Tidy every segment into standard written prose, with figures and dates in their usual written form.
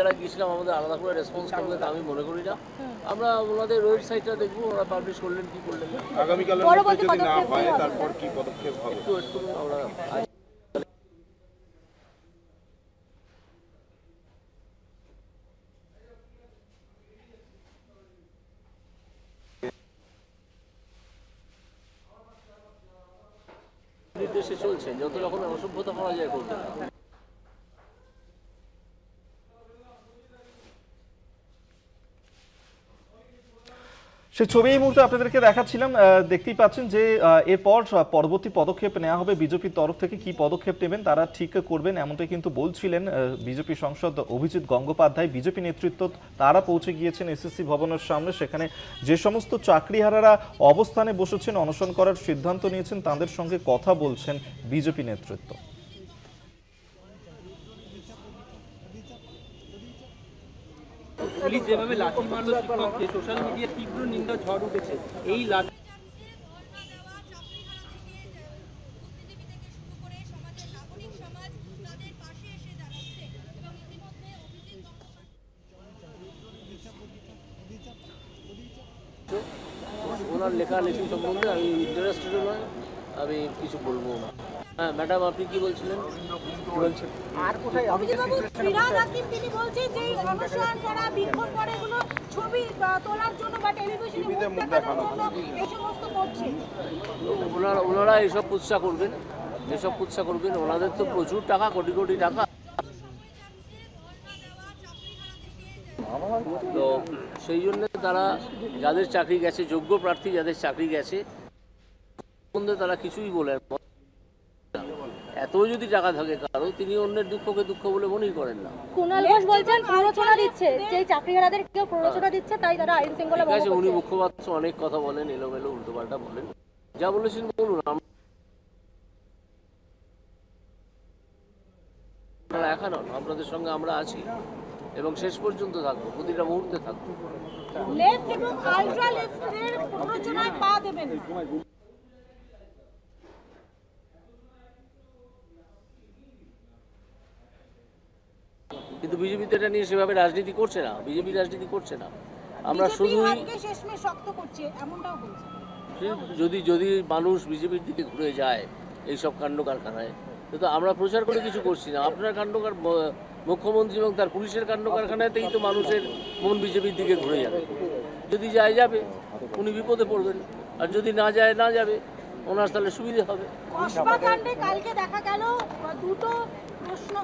যারা গিয়েছিলাম আমাদের আলাদা করে রেসপন্স করবে তা আমি মনে করি না। আমরা ওনাদের ওয়েবসাইটটা দেখবো ওরা পাবলিশ করলেন কি করলেন না। আগামীকালের মধ্যে যদি না হয় তারপর কি পদক্ষেপ হবে? একটু একটু আমরা নির্দেশে চলছে, যত রকমের অসভ্যতা করা যায় করবে না। সে ছবি এই মুহূর্তে আপনাদেরকে দেখাচ্ছিলাম। দেখতেই পাচ্ছেন যে এরপর পরবর্তী পদক্ষেপ নেওয়া হবে বিজেপির তরফ থেকে। কি পদক্ষেপ নেবেন তারা ঠিক করবেন, এমনটাই কিন্তু বলছিলেন বিজেপি সাংসদ অভিজিৎ গঙ্গোপাধ্যায়। বিজেপি নেতৃত্ব তারা পৌঁছে গিয়েছেন এসএসসি ভবনের সামনে। সেখানে যে সমস্ত চাকরিহারারা অবস্থানে বসেছেন, অনশন করার সিদ্ধান্ত নিয়েছেন, তাদের সঙ্গে কথা বলছেন বিজেপি নেতৃত্ব। পুলিশ যেভাবে লাঠি মারল শিক্ষককে, সোশ্যাল মিডিয়ায় তীব্র নিন্দা ঝড় উঠেছে। এই লাঠি ওনার লেখালেখি সম্বন্ধে আমি ইন্টারেস্টেড নয়, আমি কিছু বলবো না। হ্যাঁ ম্যাডাম, আপনি কি বলছিলেন? আর কোথায় অভিজিৎবাবু ফিরহাদ হাকিম তিনি বলছেন যে অনুসরণ করা, বিক্ষোভ করা এগুলো ছবি তোলার জন্য বা টেলিভিশনে মুখ দেখানোর জন্য এই সমস্ত করছে। ওনারা এইসব কুৎসা করবেন, যেসব কুৎসা করবেন। ওনাদের তো প্রচুর টাকা, কোটি কোটি টাকা। তো সেই জন্য তারা যাদের চাকরি গেছে, যোগ্য প্রার্থী যাদের চাকরি গেছে, তারা কিছুই বলেন। এত যদি টাকা থাকে কারো, তিনি অন্যের দুঃখকে দুঃখ বলে মনেই করেন না। কুণাল ঘোষ বলছেন প্ররোচনা দিচ্ছে, যে চাকরিহারাদের কেউ প্ররোচনা দিচ্ছে, তাই তারা আইন শৃঙ্খলা ভঙ্গ করছে। উনি মুখপাত্র অনেক কথা বলেন, এলোমেলো উল্টোপাল্টা বলেন। যা বলেছেন বলুন, আপনারা একা নন, আপনাদের সঙ্গে আমরা আছি এবং শেষ পর্যন্ত থাকবো, প্রতিটা মুহূর্তে থাকবো। লেফট এবং আলট্রা লেফটের প্ররোচনায় পা দেবেন না। কিন্তু বিজেপি তো এটা নিয়ে সেভাবে রাজনীতি করছে না, বিজেপি রাজনীতি করছে না। আমরা শুধুই শক্ত করছে এমনটাও বলছে। যদি মানুষ বিজেপির দিকে ঘুরে যায় এইসব কাণ্ড কারখানায়, কিন্তু আমরা প্রচার করে কিছু করছি না। আপনার মুখ্যমন্ত্রী এবং তার পুলিশের কাণ্ড কারখানাতেই তো মানুষের মন বিজেপির দিকে ঘুরে যাবে। যদি যায় যাবে, উনি বিপদে পড়বেন, আর যদি না যায় না যাবে, ওনার তাহলে সুবিধে হবে। কসবাকাণ্ডে কালকে দেখা গেল দুটো প্রশ্ন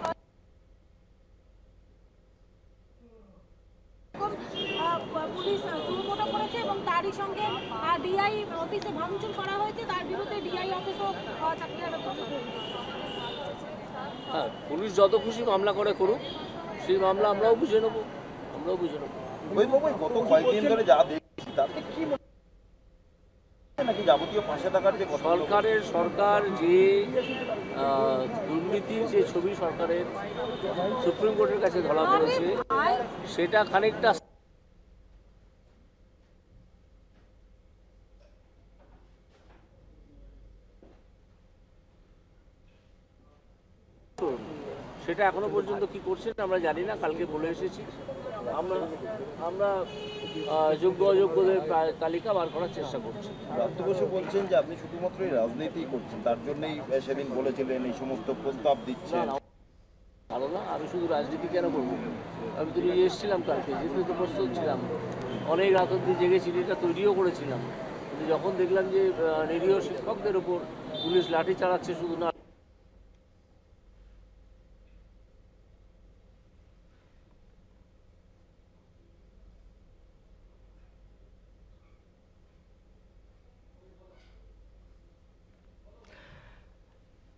পুলিশ সুমোটো করেছে এবং তারই সঙ্গে ডিআই অফিসে ভাঙচুর করা হয়েছে, তার বিরুদ্ধে ডিআই অফিসও চাকরিহারা করছে। হ্যাঁ, পুলিশ যত খুশি মামলা করে করুক, সেই মামলা আমরাও বুঝে নেবো, গত কয়েকদিন ধরে যা দেখছি তাতে কি নাকি যাবতীয় ফাঁসে থাকার যে সরকার যে দুর্নীতির যে ছবি সরকারের সুপ্রিম কোর্টের কাছে ধরা পড়েছে, সেটা খানিকটা সেটা এখনো পর্যন্ত কি করছেন আমরা জানি না। কালকে বলে এসেছি আমরা যোগ্য অযোগ্যদের তালিকা বার করার চেষ্টা করছি। রাজ্য বসু বলছেন যে আপনি শুধুমাত্রই রাজনীতি করছেন, তার জন্যই সেদিন বলেছিলেন এই সমস্ত প্রস্তাব দিচ্ছেন। ভালো না, আমি শুধু রাজনীতি কেন করবো? আমি তো নিয়ে এসেছিলাম কালকে, যেহেতু তো প্রস্তুত ছিলাম, অনেক রাত অব্দি জেগে চিঠিটা তৈরিও করেছিলাম। কিন্তু যখন দেখলাম যে নিরীহ শিক্ষকদের উপর পুলিশ লাঠি চালাচ্ছে, শুধু না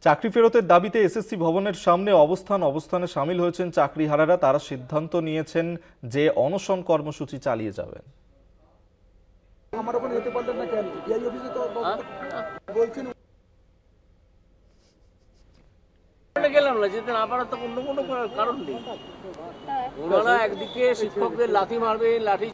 চাকরি ফেরতের দাবিতে এসএসসি ভবনের সামনে অবস্থানে সামিল হয়েছেন চাকরিহারারা। তারা সিদ্ধান্ত নিয়েছেন যে অনশন কর্মসূচি চালিয়ে যাবেন। আমার ওখানে যেতে পারলেন না কেন? ডিআই অফিসে তো বলছেন গেলাম না, যেতে না পারার তো অন্য কোনো কারণ নেই। ওনারা একদিকে শিক্ষকদের লাথি মারবে, লাঠি